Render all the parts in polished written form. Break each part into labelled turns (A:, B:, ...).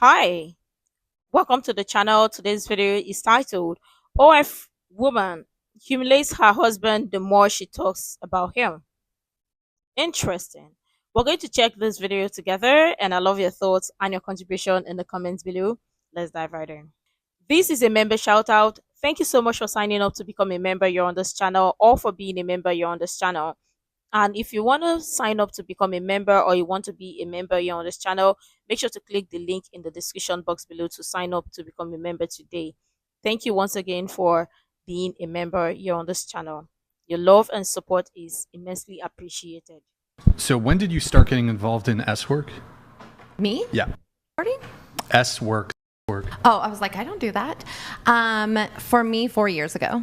A: Hi, welcome to the channel. Today's video is titled OF Woman Humiliates Her Husband the More She Talks About Him. Interesting. We're going to check this video together, and I love your thoughts and your contribution in the comments below. Let's dive right in. This is a member shout out. Thank you so much for signing up to become a member here on this channel or for being a member here on this channel. And if you want to sign up to become a member or you want to be a member here on this channel, make sure to click the link in the description box below to sign up to become a member today. Thank you once again for being a member here on this channel. Your love and support is immensely appreciated.
B: So when did you start getting involved in S work?
C: Me?
B: Yeah.
C: Recording?
B: S work.
C: Oh, I was like, I don't do that. For me, 4 years ago.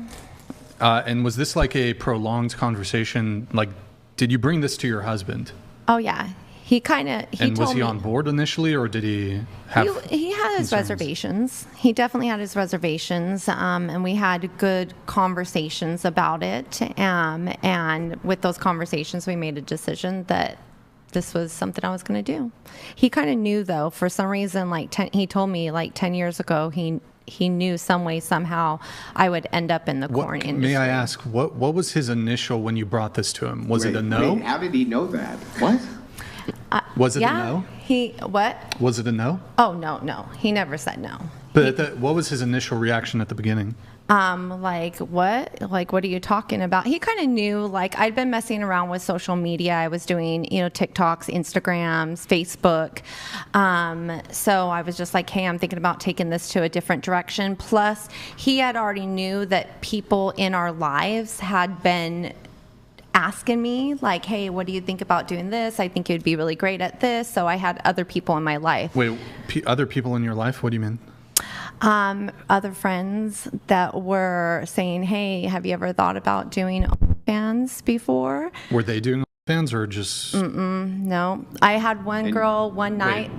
B: And was this like a prolonged conversation? Like, did you bring this to your husband?
C: Oh yeah, he
B: And was he on board initially, or did he have?
C: He had his
B: concerns?
C: reservations. He definitely had his reservations, and we had good conversations about it. And with those conversations, we made a decision that this was something I was going to do. He kind of knew, though, for some reason. He told me 10 years ago he knew some way, somehow I would end up in the corn industry.
B: May I ask, what was his initial when you brought this to him? Was it a no?
D: Wait, how did he know that? What?
B: Was it
C: Yeah,
B: a no?
C: What?
B: Was it a no?
C: Oh, no. He never said no.
B: But what was his initial reaction at the beginning?
C: Like what? Like, what are you talking about? He kind of knew, I'd been messing around with social media. I was doing, TikToks, Instagrams, Facebook. So I was just like, hey, I'm thinking about taking this to a different direction. Plus, he had already knew that people in our lives had been asking me, like, hey, what do you think about doing this? I think you'd be really great at this. So I had other people in my life.
B: Wait, other people in your life? What do you mean?
C: Other friends that were saying, hey, have you ever thought about doing OnlyFans before?
B: Were they doing fans or just?
C: No. I had one girl one night.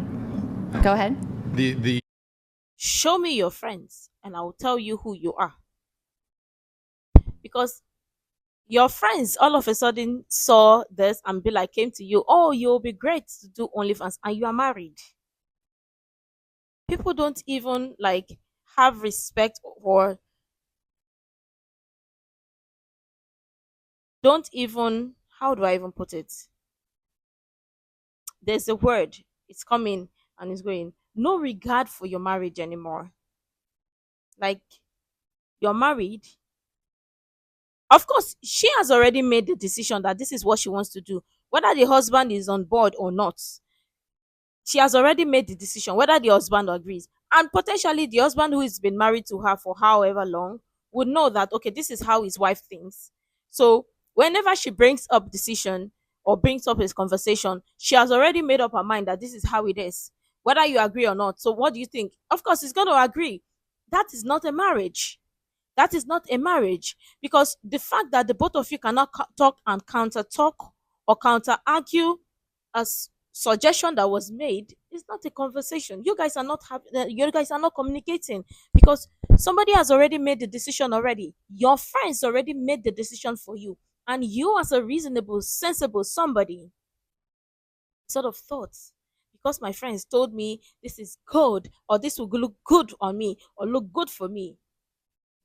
C: Go ahead.
B: The
A: Show me your friends, and I will tell you who you are. Because your friends all of a sudden saw this and came to you, oh, you'll be great to do OnlyFans, and you are married. People don't even have respect, or don't even, how do I even put it? There's a word, it's coming and it's going. No regard for your marriage anymore. Like, you're married. Of course, she has already made the decision that this is what she wants to do, whether the husband is on board or not. She has already made the decision, whether the husband agrees. And potentially the husband who has been married to her for however long would know that, okay, this is how his wife thinks. So whenever she brings up decision or brings up his conversation, she has already made up her mind that this is how it is, whether you agree or not. So what do you think? Of course, he's going to agree. That is not a marriage. That is not a marriage, because the fact that the both of you cannot talk and counter talk or counter argue as suggestion that was made is not a conversation. You guys are not having, you guys are not communicating, because somebody has already made the decision already. Your friends already made the decision for you, and you, as a reasonable, sensible somebody, sort of thought, because my friends told me this is good, or this will look good on me, or look good for me,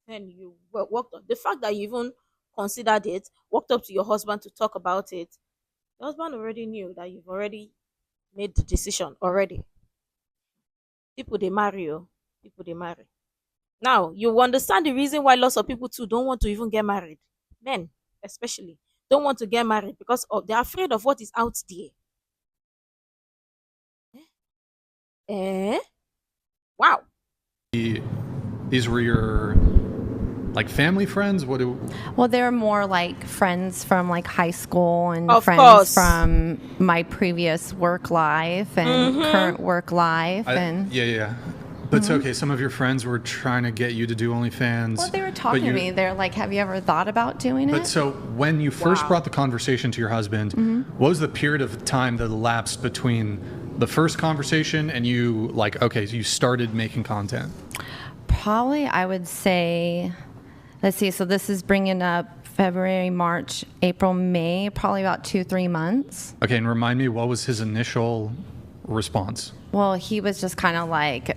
A: then you walked up. The fact that you even considered it, walked up to your husband to talk about it, the husband already knew that you've already made the decision already. People they marry you. People they marry. Now you understand the reason why lots of people too don't want to even get married. Men, especially, don't want to get married because they're afraid of what is out there. Eh? Wow.
B: These were your family friends?
C: Well, they're more like friends from high school and
A: Of
C: friends
A: course.
C: from my previous work life and current work life.
B: Yeah. But it's okay. Some of your friends were trying to get you to do OnlyFans.
C: Well, they were talking to me. They're like, have you ever thought about doing it?
B: But so when you first brought the conversation to your husband, what was the period of time that elapsed between the first conversation and you okay, so you started making content?
C: Probably, I would say, let's see. So this is bringing up February, March, April, May, probably about 2-3 months.
B: Okay, and remind me, what was his initial response?
C: Well, he was just kind of like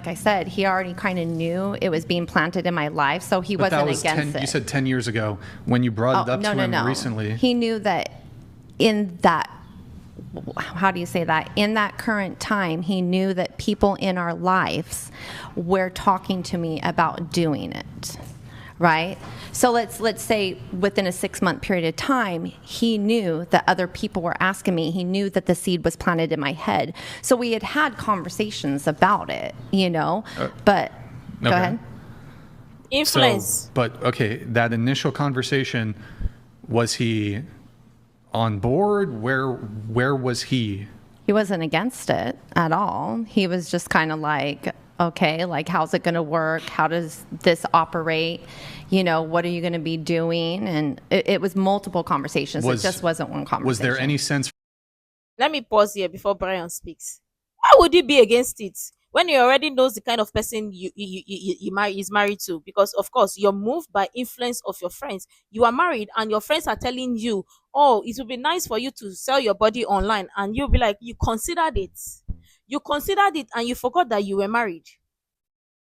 C: I said, he already kind of knew it was being planted in my life, so he
B: But
C: wasn't
B: that was
C: against it.
B: You said 10 years ago when you brought it up to him recently.
C: He knew that in that, how do you say that? In that current time, he knew that people in our lives were talking to me about doing it. Right? So let's say within a 6-month period of time, he knew that other people were asking me. He knew that the seed was planted in my head. So we had conversations about it, but go ahead.
A: Influence.
B: So, but okay, that initial conversation, was he on board? Where was he?
C: He wasn't against it at all. He was just kind of like, okay, like, how's it going to work? How does this operate? What are you going to be doing? And it was multiple conversations. It just wasn't one conversation.
B: Was there any sense?
A: Let me pause here before Brian speaks. Why would he be against it when he already knows the kind of person he's married to? Because, of course, you're moved by influence of your friends. You are married and your friends are telling you, oh, it would be nice for you to sell your body online. And you'll be like, you considered it. You considered it and you forgot that you were married.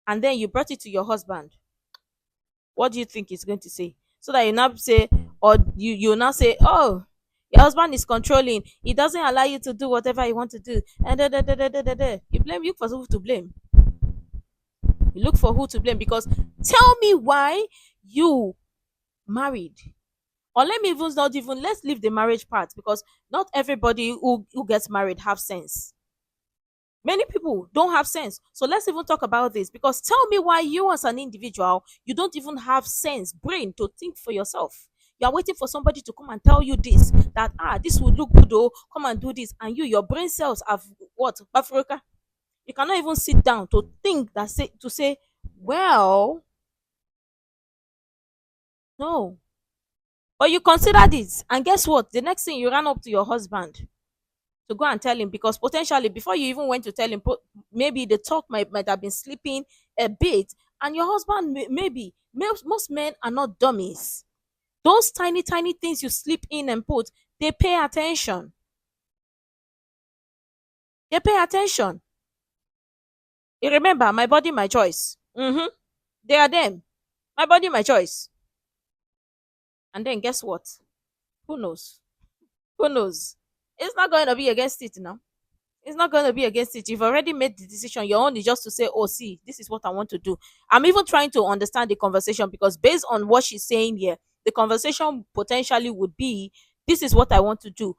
A: And then you brought it to your husband. What do you think he's going to say? So that you now say, or you now say, oh, your husband is controlling. He doesn't allow you to do whatever you want to do. And you look for who to blame. You look for who to blame, because tell me why you married. Or let's leave the marriage part, because not everybody who gets married have sense. Many people don't have sense. So let's even talk about this, because tell me why you as an individual, you don't even have sense, brain to think for yourself. You are waiting for somebody to come and tell you this, that, this would look good, oh, come and do this. And your brain cells have what? Africa? You cannot even sit down to think to say, well, no. But you consider this, and guess what? The next thing, you ran up to your husband to go and tell him, because potentially before you even went to tell him, maybe the talk might have been slipping a bit, and your husband maybe most men are not dummies. Those tiny things you slip in and put, they pay attention. You remember, my body, my choice. They are them. My body, my choice. And then guess what? Who knows? It's not going to be against it now. It's not going to be against it. You've already made the decision. Your own is just to say, oh, see, this is what I want to do. I'm even trying to understand the conversation, because based on what she's saying here, the conversation potentially would be, this is what I want to do.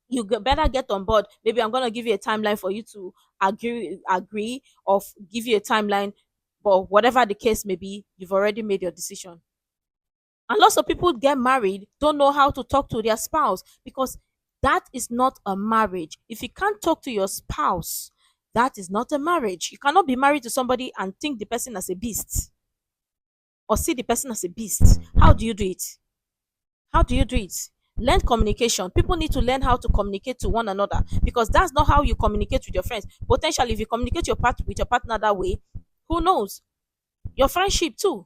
A: You better get on board. Maybe I'm going to give you a timeline for you to agree, or give you a timeline. But whatever the case may be, you've already made your decision. And lots of people get married, don't know how to talk to their spouse, because that is not a marriage. If you can't talk to your spouse, that is not a marriage. You cannot be married to somebody and think the person as a beast, or see the person as a beast. How do you do it? Learn communication. People need to learn how to communicate to one another, because that's not how you communicate with your friends. Potentially, if you communicate with your partner that way, who knows? Your friendship too.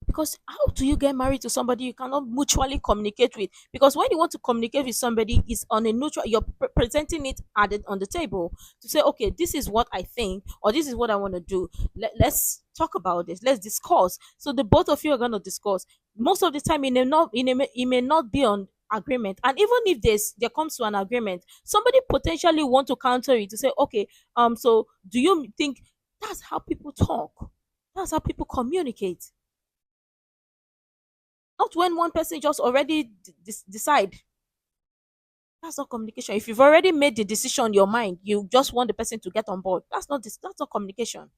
A: Because how do you get married to somebody you cannot mutually communicate with? Because when you want to communicate with somebody, it's on a neutral, you're presenting it on the table to say, okay, this is what I think, or this is what I want to do. Let's talk about this. Let's discuss. So the both of you are going to discuss. Most of the time, it may not be on agreement. And even if there comes to an agreement, somebody potentially want to counter it to say, okay, so do you think that's how people talk? That's how people communicate. Not when one person just already decide. That's not communication. If you've already made the decision in your mind, you just want the person to get on board. That's not communication.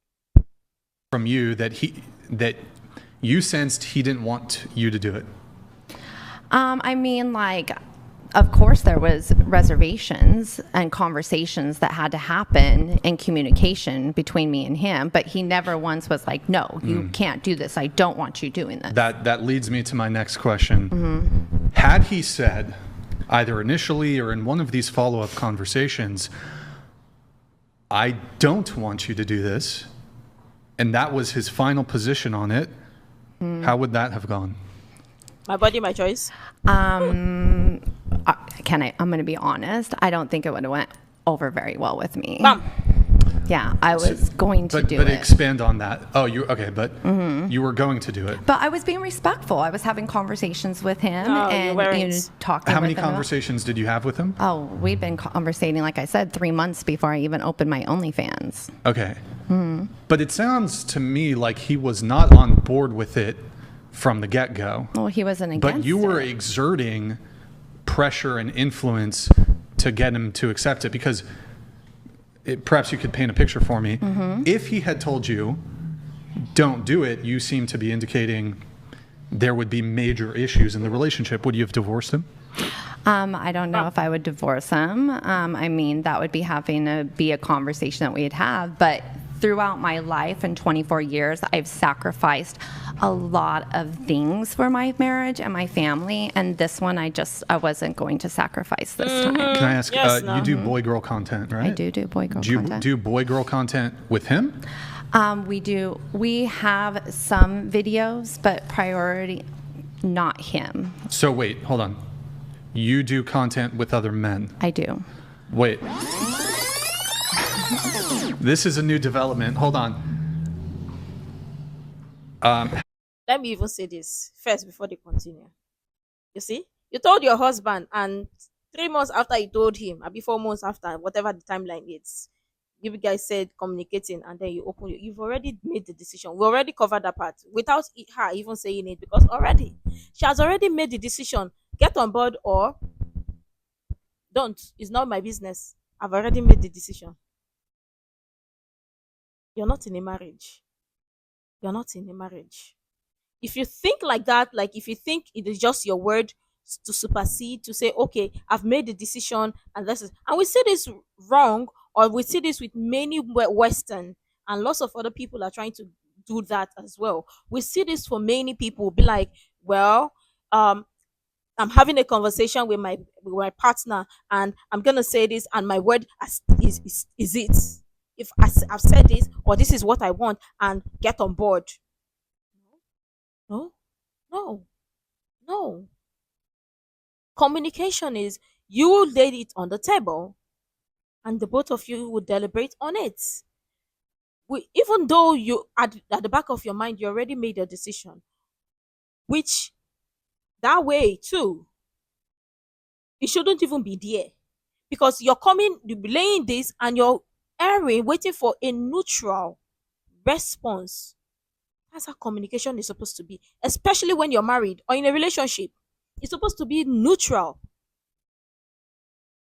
B: From you that you sensed he didn't want you to do it.
C: I mean, like, of course there was reservations and conversations that had to happen in communication between me and him, but he never once was like, no, you can't do this. I don't want you doing this.
B: That leads me to my next question. Had he said, either initially or in one of these follow-up conversations, I don't want you to do this, and that was his final position on it, how would that have gone?
A: My body, my choice.
C: I'm going to be honest. I don't think it would have went over very well with me.
A: Bam.
C: Yeah, I was going to do
B: but
C: it.
B: expand on that. Oh, you okay? But you were going to do it.
C: But I was being respectful. I was having conversations with him
A: No, you
C: and
A: weren't.
C: talking.
B: How
C: with
B: many
C: him about-
B: conversations did you have with him?
C: Oh, we'd been conversating, like I said, 3 months before I even opened my OnlyFans.
B: Okay. But it sounds to me like he was not on board with it from the get-go.
C: Well, he wasn't against
B: But you were
C: it.
B: exerting pressure and influence to get him to accept it, because perhaps you could paint a picture for me. If he had told you, don't do it, you seem to be indicating there would be major issues in the relationship. Would you have divorced him?
C: I don't know if I would divorce him. I mean, that would be having to be a conversation that we'd have. But throughout my life in 24 years, I've sacrificed a lot of things for my marriage and my family. And this one, I wasn't going to sacrifice this time.
B: Can I ask,
A: Yes,
B: you do boy-girl content, right?
C: I do boy-girl
B: Do you
C: content.
B: do boy-girl content with him?
C: We do. We have some videos, but priority, not him.
B: So wait, hold on. You do content with other men.
C: I do.
B: Wait. This is a new development. Hold on.
A: Let me even say this first before they continue. You see, you told your husband, and 3 months after you told him, or before 4 months after, whatever the timeline is, you guys said communicating, and then you open it. You've already made the decision. We already covered that part without her even saying it, because already she has already made the decision. Get on board or don't. It's not my business. I've already made the decision. You're not in a marriage. You're not in a marriage. If you think like that, like if you think it is just your word to supersede, to say, okay, I've made the decision, and and we see this wrong, or we see this with many Western, and lots of other people are trying to do that as well. We see this for many people, be like, well, I'm having a conversation with my partner, and I'm gonna say this, and my word is it. If I've said this, or this is what I want, and get on board. No, no, no. Communication is, you will lay it on the table, and the both of you will deliberate on it. Even though you at the back of your mind you already made a decision, which that way too, it shouldn't even be there, because you're laying this, and you're waiting for a neutral response. That's how communication is supposed to be, especially when you're married or in a relationship. It's supposed to be neutral.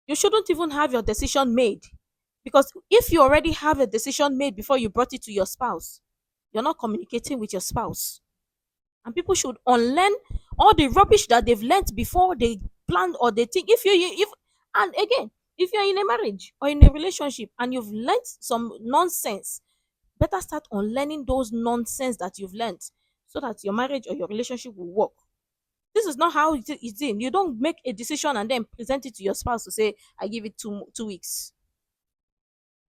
A: You shouldn't even have your decision made, because if you already have a decision made before you brought it to your spouse, you're not communicating with your spouse. And people should unlearn all the rubbish that they've learnt before they plan or they think. And again, if you're in a marriage or in a relationship and you've learnt some nonsense, better start unlearning those nonsense that you've learnt, so that your marriage or your relationship will work. This is not how it's in. You don't make a decision and then present it to your spouse to say, I give it 2 weeks.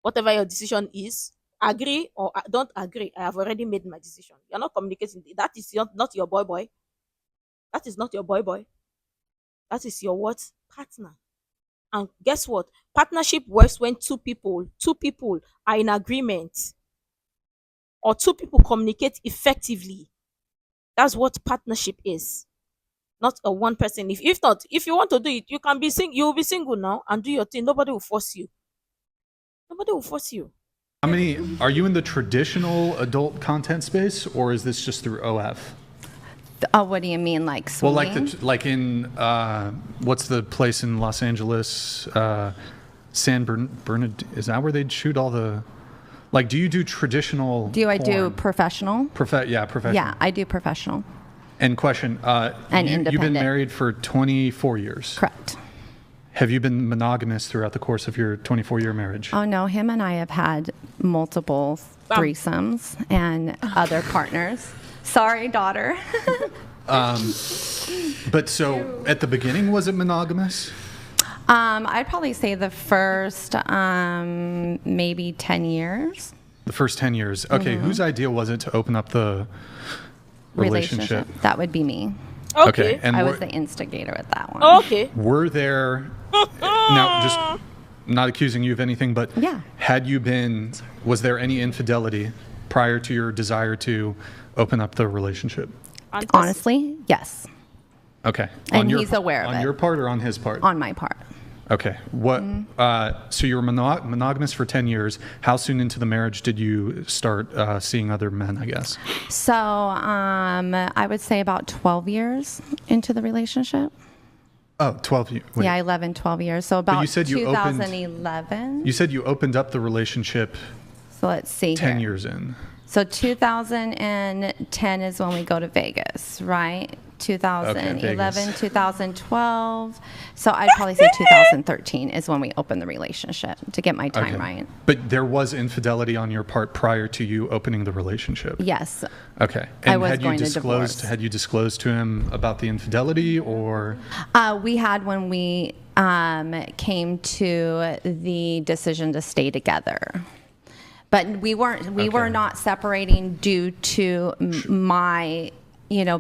A: Whatever your decision is, agree or don't agree, I have already made my decision. You're not communicating. That is not your boy. That is not your boy. That is your what? Partner. And guess what? Partnership works when two people are in agreement, or two people communicate effectively. That's what partnership is. Not a one person. If you want to do it, you can be you'll be single now and do your thing. Nobody will force you. Nobody will force you.
B: How many are you in the traditional adult content space, or is this just through OF?
C: Oh, what do you mean, like
B: Well,
C: swinging?
B: like in what's the place in Los Angeles? San Bernardino. Is that where they'd shoot all the? Like, do you do traditional?
C: I do
B: porn?
C: professional?
B: Professional.
C: Yeah, I do professional.
B: And question,
C: And
B: you've been
C: independent.
B: married for 24 years.
C: Correct.
B: Have you been monogamous throughout the course of your 24-year marriage?
C: Oh, no, him and I have had multiple threesomes and other partners. Sorry, daughter.
B: But so at the beginning, was it monogamous?
C: I'd probably say the first maybe 10 years.
B: The first 10 years. Okay, whose idea was it to open up the relationship?
C: That would be me.
A: Okay.
B: And
C: I was the instigator with that one.
A: Okay.
B: were there now just not accusing you of anything, but
C: Yeah.
B: was there any infidelity prior to your desire to open up the relationship?
C: Honestly, yes.
B: Okay.
C: And he's aware of
B: on
C: it.
B: your part or on his part?
C: On my part.
B: Okay. What? So you were monogamous for 10 years. How soon into the marriage did you start seeing other men, I guess?
C: So I would say about 12 years into the relationship.
B: Oh, 12 years.
C: Yeah, 11, 12 years. So about
B: you said you opened-
C: 2011.
B: You said you opened up the relationship
C: So let's see
B: 10
C: here.
B: years in.
C: So 2010 is when we go to Vegas, right? 2011,
B: Vegas.
C: 2012. So I'd probably say 2013 is when we opened the relationship, to get my time right.
B: But there was infidelity on your part prior to you opening the relationship?
C: Yes.
B: Okay.
C: I
B: And
C: was
B: had
C: going
B: you
C: to divorce.
B: disclosed had you disclosed to him about the infidelity, or
C: We had when we came to the decision to stay together. But we were
B: Okay.
C: not separating due to my,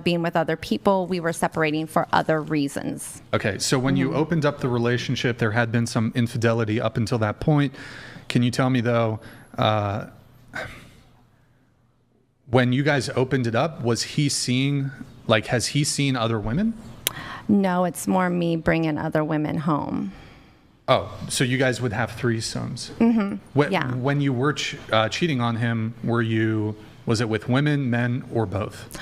C: being with other people. We were separating for other reasons.
B: okay, so when you opened up the relationship, there had been some infidelity up until that point. Can you tell me though, when you guys opened it up, has he seen other women?
C: No, it's more me bringing other women home.
B: Oh, so you guys would have threesomes. Mm-hmm.
C: Yeah.
B: When you were cheating on him, was it with women, men, or both?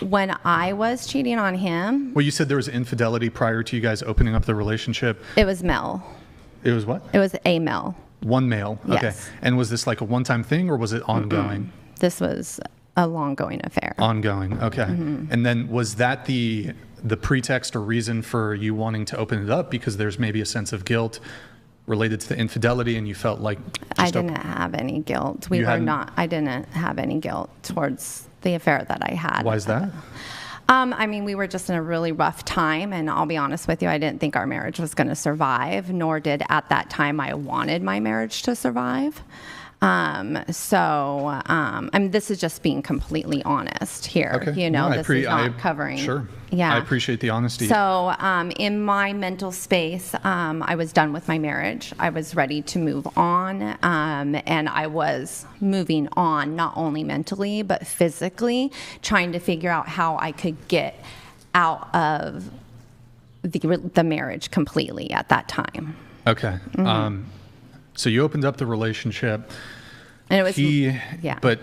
C: When I was cheating on him,
B: Well, you said there was infidelity prior to you guys opening up the relationship.
C: it was male.
B: It was what?
C: It was a male.
B: One male. Okay.
C: Yes.
B: And was this like a one-time thing, or was it ongoing?
C: This was a long-going affair.
B: Ongoing. Okay.
C: Mm-hmm.
B: And then was that the pretext or reason for you wanting to open it up, because there's maybe a sense of guilt related to the infidelity, and you felt like
C: I didn't have any guilt. I didn't have any guilt towards the affair that I had.
B: Why is that?
C: We were just in a really rough time, and I'll be honest with you, I didn't think our marriage was going to survive, nor did at that time I wanted my marriage to survive. This is just being completely honest here.
B: Okay.
C: This is not covering.
B: Sure.
C: Yeah.
B: I appreciate the honesty.
C: So, in my mental space, I was done with my marriage. I was ready to move on, and I was moving on not only mentally but physically, trying to figure out how I could get out of the marriage completely at that time.
B: Okay. So you opened up the relationship.
C: And it was
B: But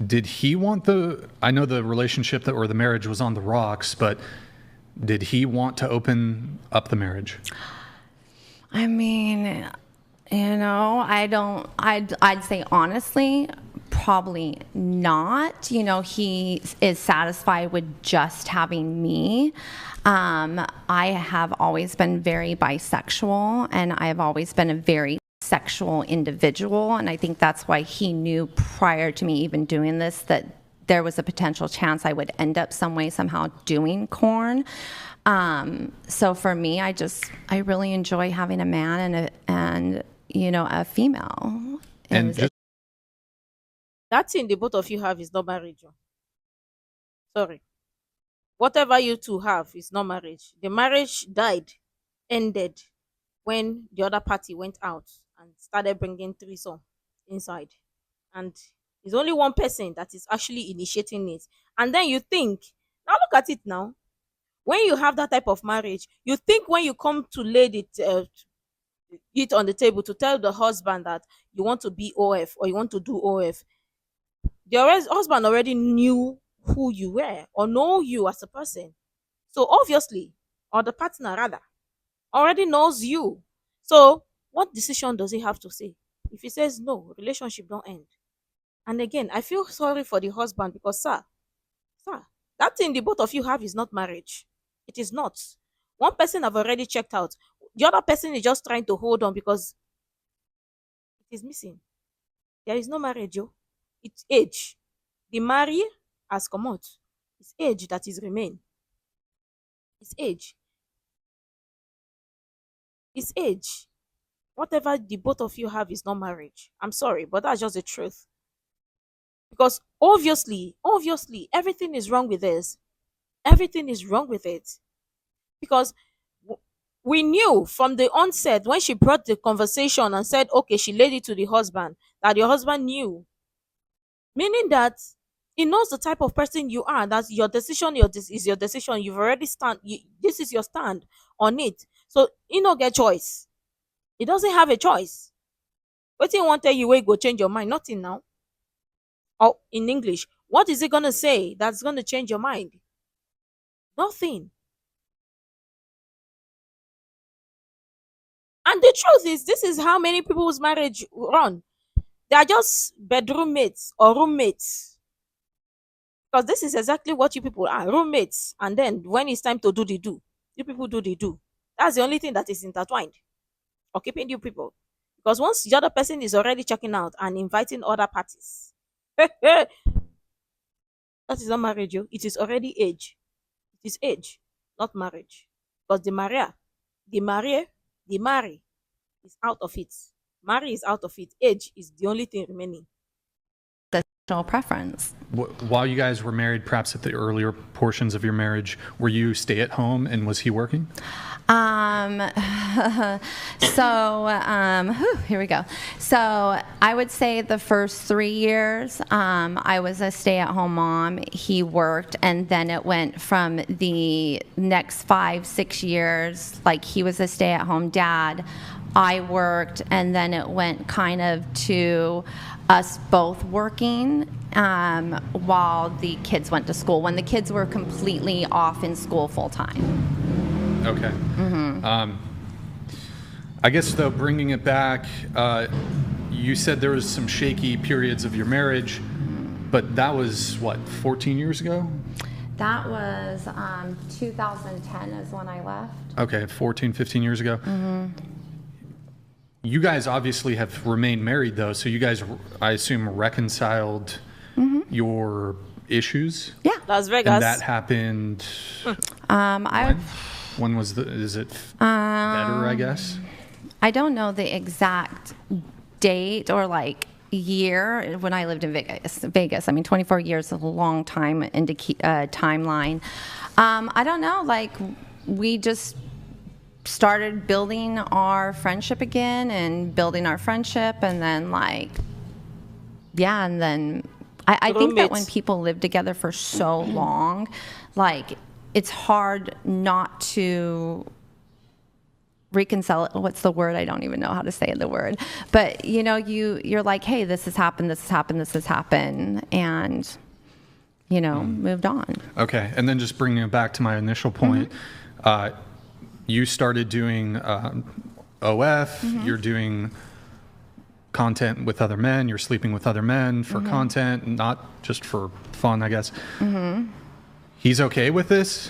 B: did he want I know the relationship or the marriage was on the rocks, but did he want to open up the marriage?
C: I'd say honestly, probably not. He is satisfied with just having me. I have always been very bisexual, and I have always been a very sexual individual, and I think that's why he knew prior to me even doing this that there was a potential chance I would end up some way somehow doing corn. So for me, I really enjoy having a man and a female.
A: That thing the both of you have is not marriage. Oh. Sorry. Whatever you two have is not marriage. The marriage ended when the other party went out and started bringing threesome inside. And it's only one person that is actually initiating it. And then you think, now look at it now. When you have that type of marriage, you think when you come to lay it on the table to tell the husband that you want to be OF or you want to do OF, the husband already knew who you were or know you as a person. So obviously, or the partner rather, already knows you. So what decision does he have to say? If he says no, relationship don't end. And again, I feel sorry for the husband because, sir, that thing the both of you have is not marriage. It is not. One person have already checked out. The other person is just trying to hold on because it is missing. There is no marriage, yo. It's age. The marry has come out. It's age that is remain. It's age. It's age. Whatever the both of you have is not marriage. I'm sorry, but that's just the truth. Because obviously, everything is wrong with this. Everything is wrong with it. Because We knew from the onset when she brought the conversation and said, okay, she laid it to the husband, that your husband knew. Meaning that he knows the type of person you are. That's your decision. Is your decision. You've already this is your stand on it. So he no get choice. He doesn't have a choice. What he want tell you where go change your mind? Nothing now. Or in English, what is he gonna say that's gonna change your mind? Nothing. And the truth is, this is how many people's marriage run. They are just bedroom mates or roommates. Because this is exactly what you people are, roommates. And then when it's time to do the do, you people do the do. That's the only thing that is intertwined or keeping you people. Because once the other person is already checking out and inviting other parties, that is not marriage. It is already age. It is age, not marriage. Because the marry is out of it. Marry is out of it. Age is the only thing remaining.
C: Sexual preference.
B: While you guys were married, perhaps at the earlier portions of your marriage, were you stay at home and was he working?
C: Here we go. So I would say the first 3 years, I was a stay-at-home mom. He worked, and then it went from the next 5-6 years, like he was a stay-at-home dad. I worked, and then it went kind of to us both working while the kids went to school, when the kids were completely off in school full-time.
B: Okay. I guess, though, bringing it back, you said there was some shaky periods of your marriage, but that was, what, 14 years ago?
C: That was 2010 is when I left.
B: Okay, 14, 15 years ago. You guys obviously have remained married, though, so you guys, I assume, reconciled your issues?
C: Yeah.
A: Las Vegas.
B: And that happened when is it better, I guess?
C: I don't know the exact date or like year when I lived in Vegas. I mean, 24 years is a long time into timeline. I don't know, like we just started building our friendship again and building our friendship, and then and then I think that when people live together for so long, like it's hard not to reconcile. What's the word? I don't even know how to say the word. But you know, you're like, hey, this has happened, and you know, moved on.
B: Okay, and then just bringing it back to my initial point, you started doing OF. You're doing content with other men. You're sleeping with other men for content, not just for fun, I guess. He's okay with this?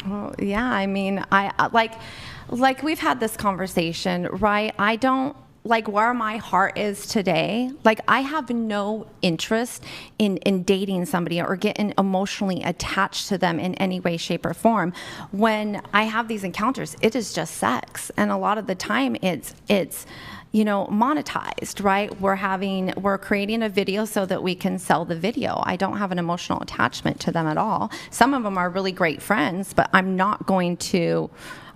C: Well, yeah. I mean, I like we've had this conversation, right? I don't like where my heart is today. Like I have no interest in dating somebody or getting emotionally attached to them in any way, shape, or form. When I have these encounters, it is just sex, and a lot of the time it's you know, monetized, right? We're creating a video so that we can sell the video. I don't have an emotional attachment to them at all. Some of them are really great friends, but I'm not going to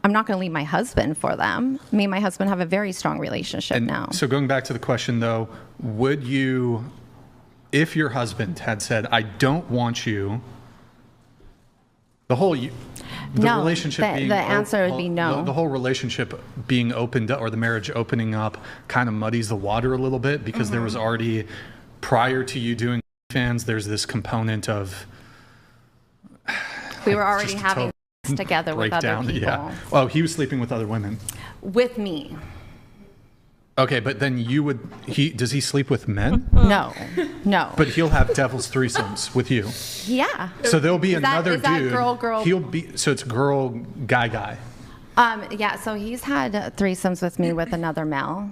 C: leave my husband for them. Me and my husband have a very strong relationship now.
B: So going back to the question, though, would you, if your husband had said, I don't want you, relationship being...
C: The answer would be no.
B: The whole relationship being opened up, or the marriage opening up, kind of muddies the water a little bit, because there was already, prior to you doing OnlyFans, there's this component of...
C: We were already having together with other people.
B: Yeah. Oh, he was sleeping with other women.
C: With me.
B: Okay, but then does he sleep with men?
C: No.
B: But he'll have devil's threesomes with you.
C: Yeah.
B: So there'll be another
C: dude.
B: dude.
C: Girl.
B: So it's girl, guy.
C: Yeah, so he's had threesomes with me with another male.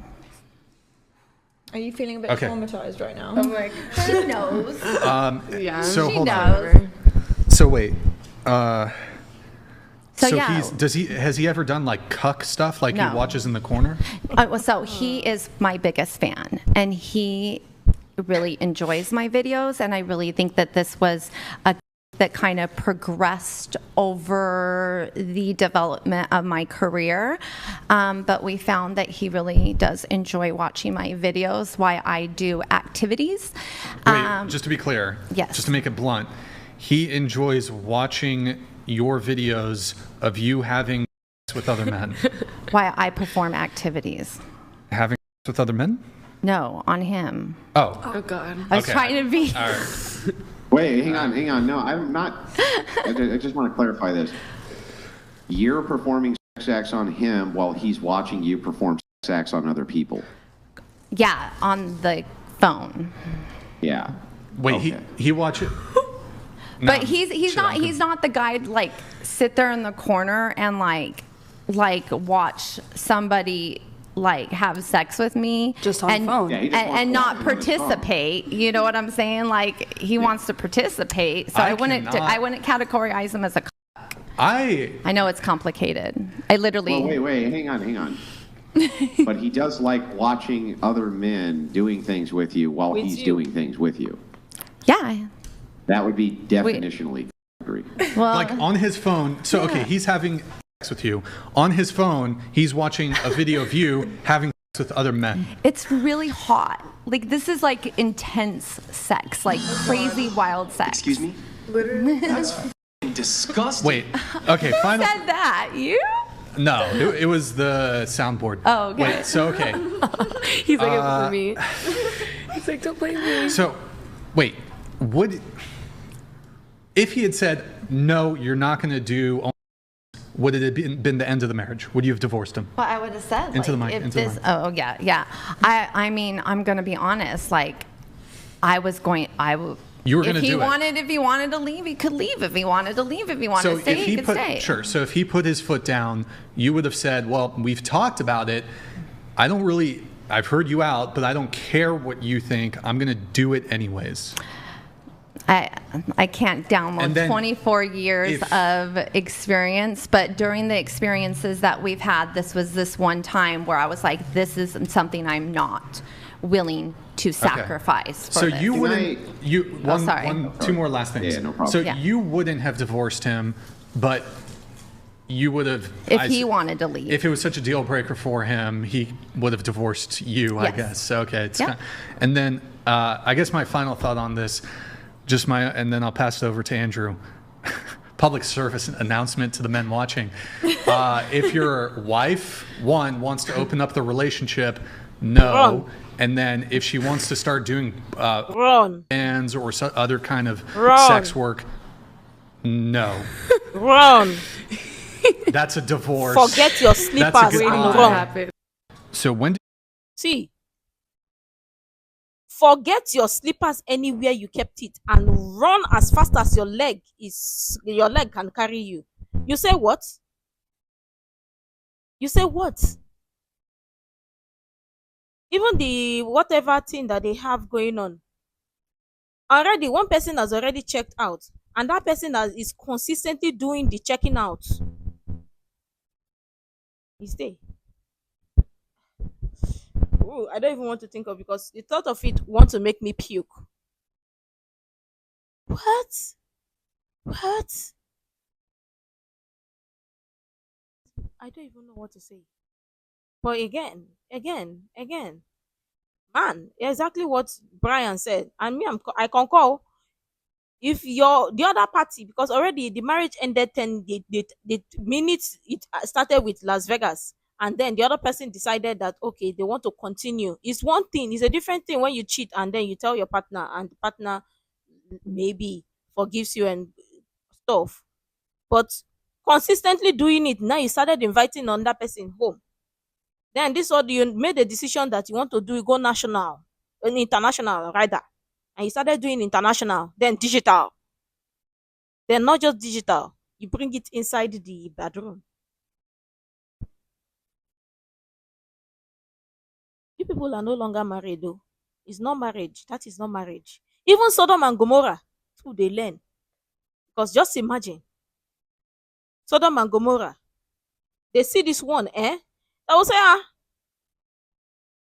E: Are you feeling a bit traumatized right now?
C: I'm like, she knows.
E: Yeah.
B: So
C: she
B: hold
C: knows.
B: on. So wait.
C: So yeah.
B: Has he ever done like cuck stuff, like
C: No.
B: he watches in the corner?
C: So he is my biggest fan, and he really enjoys my videos, and I really think that this was a that kind of progressed over the development of my career. But we found that he really does enjoy watching my videos while I do activities.
B: Wait, just to be clear,
C: yes.
B: just to make it blunt, he enjoys watching your videos of you having sex with other men.
C: While I perform activities.
B: Having sex with other men?
C: No, on him.
E: Oh God.
C: I was
B: Okay.
C: trying to be.
B: All right.
D: Wait, hang on. No, I'm not. I just want to clarify this. You're performing sex acts on him while he's watching you perform sex acts on other people.
C: Yeah, on the phone.
D: Yeah.
B: Wait,
D: Okay.
B: he watches.
C: But he's not the guy like sit there in the corner and like watch somebody like have sex with me
E: Just on
C: and,
E: the phone.
D: Yeah, he just wants
C: and
D: to
C: not
D: watch it on his phone.
C: participate. You know what I'm saying? Like he wants to participate. So
B: I
C: I wouldn't categorize him as a.
B: I
C: I know it's complicated. I literally.
D: Well, wait, hang on. But he does like watching other men doing things with you while
A: With
D: he's
A: you.
D: doing things with you.
C: Yeah.
D: That would be definitionally agree.
C: Well.
B: like on his phone. So okay, he's having sex with you. On his phone, he's watching a video of you having sex with other men.
C: It's really hot. Like this is like intense sex, like crazy wild sex.
F: Excuse me?
E: Literally.
F: That's f***ing disgusting.
B: Wait. Okay, final.
C: Said that you?
B: No, it was the soundboard.
C: Oh, okay.
B: Wait, so okay.
E: He's like, it wasn't me. He's like, don't blame me.
B: So, wait, if he had said, no, you're not going to do, would it have been the end of the marriage? Would you have divorced him?
C: Well, I would have said
B: Into the
C: like,
B: mic,
C: if
B: into the
C: this.
B: mic.
C: Oh yeah. I mean, I'm gonna be honest. Like, I was going. I would.
B: You were gonna
C: If he
B: do it.
C: wanted, if he wanted to leave, he could leave. If he wanted to leave, if he wanted
B: So
C: to stay,
B: if
C: he
B: he
C: could
B: put,
C: stay.
B: sure. So if he put his foot down, you would have said, well, we've talked about it. I've heard you out, but I don't care what you think. I'm going to do it anyways.
C: I can't download
B: And then
C: 24 years
B: if-
C: of experience, but during the experiences that we've had, this was this one time where I was like, this is something I'm not willing to sacrifice for
B: So
C: this.
B: you
D: Can
B: wouldn't,
C: sorry.
B: two more last things.
D: Yeah, no problem.
B: So
C: Yeah.
B: you wouldn't have divorced him, but you would have.
C: If he wanted to leave.
B: If it was such a deal breaker for him, he would have divorced you, I
C: Yes.
B: guess. Okay. It's
C: Yeah.
B: and then I guess my final thought on this, and then I'll pass it over to Andrew. Public service announcement to the men watching. If your wife, wants to open up the relationship, no.
A: Wrong.
B: And then if she wants to start doing
A: Run.
B: bands or other kind of
A: Wrong.
B: sex work, no.
A: Run.
B: That's a divorce.
A: Forget your slippers
B: good
A: and
B: line.
E: What
A: run.
E: happened?
B: So when
A: See, forget your slippers anywhere you kept it and run as fast as your leg can carry you. You say what? You say what? Even the whatever thing that they have going on. Already, one person has already checked out, and that person is consistently doing the checking out. Is there? Ooh, I don't even want to think of, because the thought of it want to make me puke. What? What? I don't even know what to say. But again, man, exactly what Brian said, and me, I concur. If you're the other party, because already the marriage ended the minutes it started with Las Vegas, and then the other person decided that okay, they want to continue. It's one thing. It's a different thing when you cheat and then you tell your partner, and the partner maybe forgives you and stuff. But consistently doing it, now you started inviting another person home. Then this one, you made a decision that you want to do, you go national, international rather, and you started doing international, then digital, then not just digital, you bring it inside the bedroom. You people are no longer married though. It's not marriage. That is not marriage. Even Sodom and Gomorrah, too, they learn. Because just imagine, Sodom and Gomorrah, they see this one, I will say,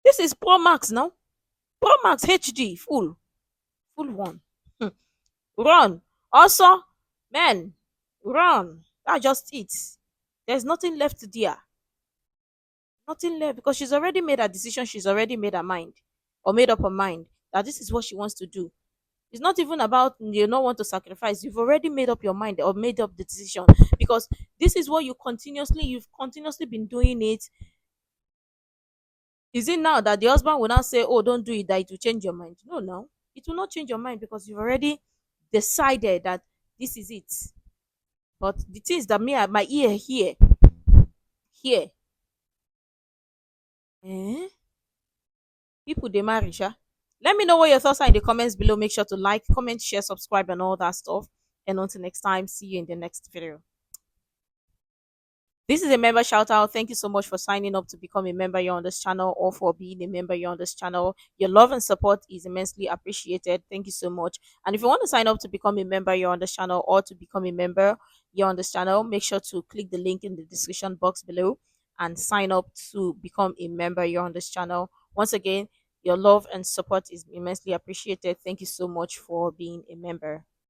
A: this is Pro Max now. Pro Max HD, full one. Run. Also, Man, run. That's just it. There's nothing left there. Nothing left because she's already made her decision. She's already made her mind or made up her mind that this is what she wants to do. It's not even about you don't want to sacrifice. You've already made up your mind or made up the decision because this is what you've continuously been doing it. Is it now that the husband will now say, "Oh, don't do it," that it will change your mind? No, no, it will not change your mind because you've already decided that this is it. But the things that my ear here, eh? People they marry, sha. Let me know what your thoughts are in the comments below. Make sure to like, comment, share, subscribe, and all that stuff. And until next time, see you in the next video. This is a member shout out. Thank you so much for signing up to become a member here on this channel or for being a member here on this channel. Your love and support is immensely appreciated. Thank you so much. And if you want to sign up to become a member here on this channel or to become a member here on this channel, make sure to click the link in the description box below and sign up to become a member here on this channel. Once again, your love and support is immensely appreciated. Thank you so much for being a member.